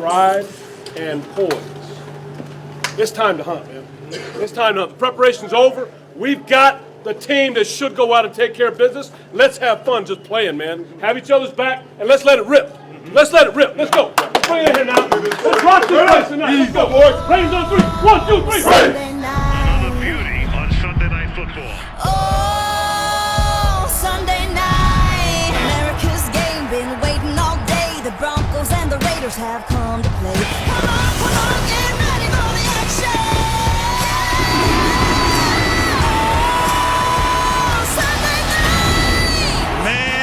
pride and poise. It's time to hunt, man. It's time to hunt. The preparation's over. We've got the team that should go out and take care of business. Let's have fun just playing, man. Have each other's back, and let's let it rip. Let's let it rip. Let's go. Bring it in here now. Let's rock this place tonight. Let's go, boys. Raiders on 3. 1, 2, 3. Another beauty on Sunday Night Football. Oh, Sunday night. America's game, been waiting all day. The Broncos and the Raiders have come to play. Come on, get ready for the action.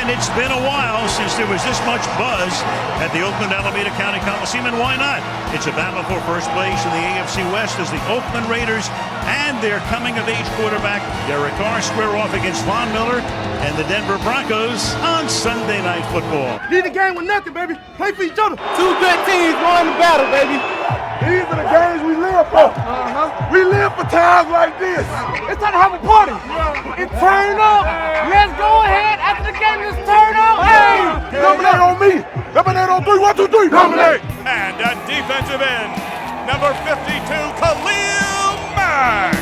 It's been a while since there was this much buzz at the Oakland Alameda County Coliseum, and why not? It's a battle for first place in the AFC West as the Oakland Raiders and their coming-of-age quarterback, Derek Carr, square off against Von Miller and the Denver Broncos on Sunday Night Football. Lead the game with nothing, baby. Play for each other. Two good teams going to battle, baby. These are the games we live for. We live for times like this. It's time to have a party. And turn up. Let's go ahead. After the game, let's turn up. Hey! Dominate on me. Dominate on 3. 1, 2, 3. Dominate. And at defensive end, number 52, Khalil Mack.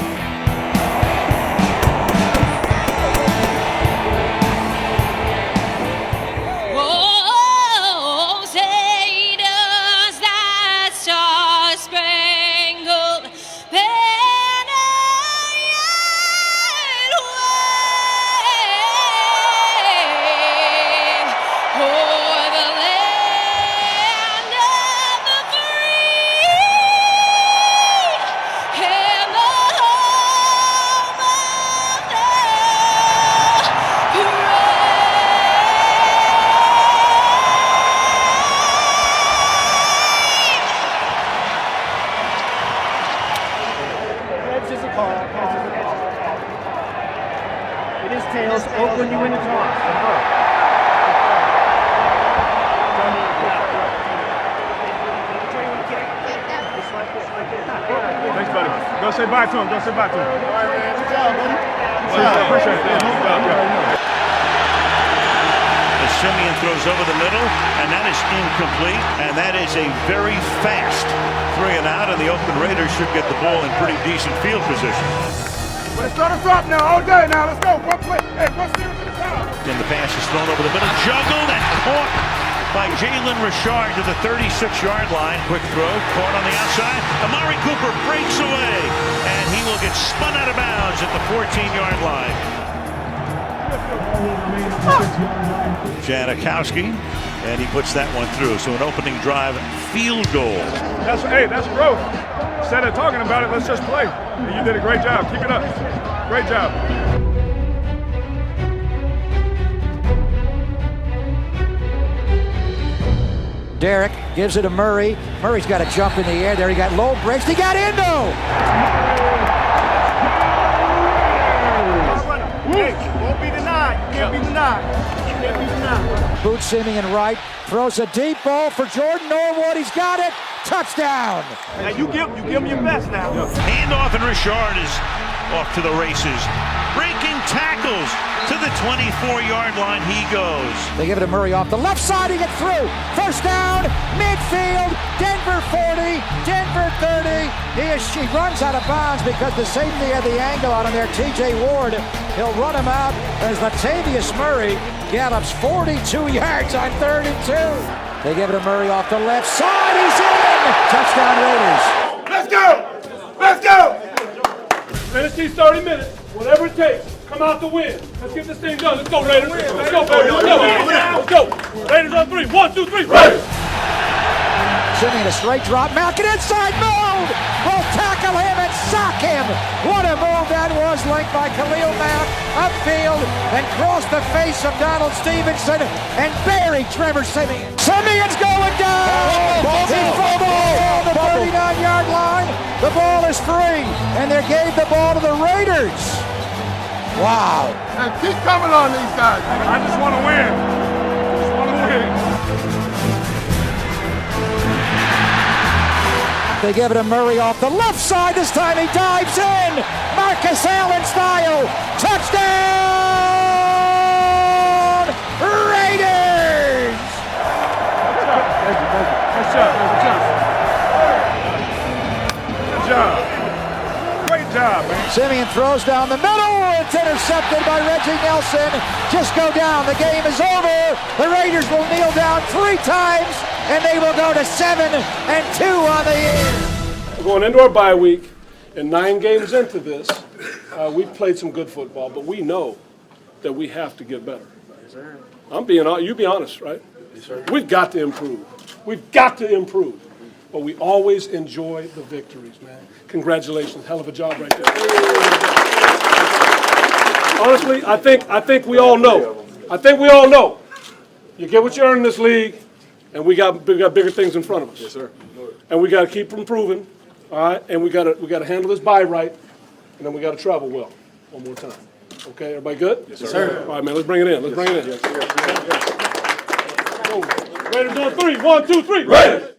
It is tails. Oakland, you win the toss. Thanks, buddy. Go say bye to him. Go say bye to him. All right, man. Good job, buddy. Good job. Appreciate it. As Simeon throws over the middle, and that is incomplete, and that is a very fast 3 and out, and the Oakland Raiders should get the ball in pretty decent field position. Let's start us up now, all day now. Let's go. One play. Hey, one steer to the top. And the pass is thrown over the middle, juggled and caught by Jalen Richard to the 36-yard line. Quick throw, caught on the outside. Amari Cooper breaks away, and he will get spun out of bounds at the 14-yard line. Janikowski, and he puts that one through. So an opening drive field goal. That's growth. Instead of talking about it, let's just play. And you did a great job. Keep it up. Great job. Derek gives it to Murray. Murray's got to jump in the air there. He got low breaks. He got Endo. Won't be denied. Can't be denied. Can't be denied. Boot Simeon right. Throws a deep ball for Jordan Norwood. He's got it. Touchdown. Now you give him your best now. Handoff, and Richard is off to the races. Breaking tackles to the 24-yard line he goes. They give it to Murray off the left side. He gets through. First down, midfield. Denver 40, Denver 30. He runs out of bounds because the safety had the angle on him there. T.J. Ward, he'll run him out as Latavius Murray gallops 42 yards on 32. They give it to Murray off the left side. He's in. Touchdown Raiders. Let's go. Let's go. Finish these 30 minutes, whatever it takes. Come out to win. Let's get this thing done. Let's go, Raiders. Let's go, baby. Let's go. Raiders on 3. 1, 2, 3. Raiders. Simeon a straight drop. Malkin inside move. Will tackle him and sock him. What a move that was. Linked by Khalil Mack upfield and crossed the face of Donald Stevenson and buried Trevor Simeon. Simeon's going down. He fumbled the 39-yard line. The ball is free, and they gave the ball to the Raiders. Wow. And keep coming on these guys. I just want to win. Just want to win. They give it to Murray off the left side. This time he dives in. Marcus Allen style. Touchdown! Raiders! Thank you. Nice job. Simeon throws down the middle. It's intercepted by Reggie Nelson. Just go down. The game is over. The Raiders will kneel down 3 times, and they will go to 7-2 on the year. We're going into our bye week, and 9 games into this, we've played some good football, but we know that we have to get better. Yes, sir. You be honest, right? Yes, sir. We've got to improve. We've got to improve. But we always enjoy the victories, man. Congratulations. Hell of a job right there. Honestly, I think we all know. I think we all know. You get what you earn in this league, and we got bigger things in front of us. Yes, sir. And we got to keep improving, all right? And we got to handle this bye right, and then we got to travel well one more time. Okay, everybody good? Yes, sir. All right, man, let's bring it in. Let's bring it in. Yes, sir. Raiders on 3. 1, 2, 3. Raiders!